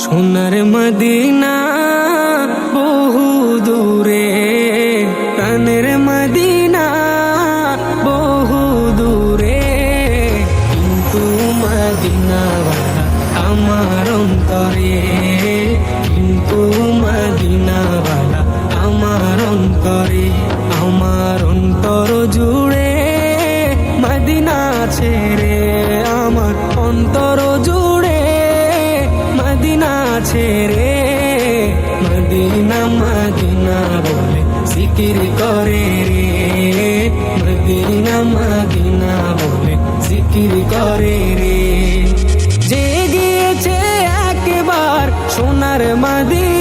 সোনার মদিনা বহু দূরে, প্রাণের মদিনা বহু দূরে, কিন্তু মদিনাওয়ালা আমার অন্তরে, কিন্তু মদিনাওয়ালা আমার অন্তরে, আমার অন্তর জুড়ে মদিনা ছেড়ে, আমার অন্তর জুড়ে মদিনা ছেড়ে, মদিনা মদিনা বলে জিকির করে রে, মদিনা মদিনা বলে জিকির করে রে। যে গিয়েছে একবার সোনার মদিনা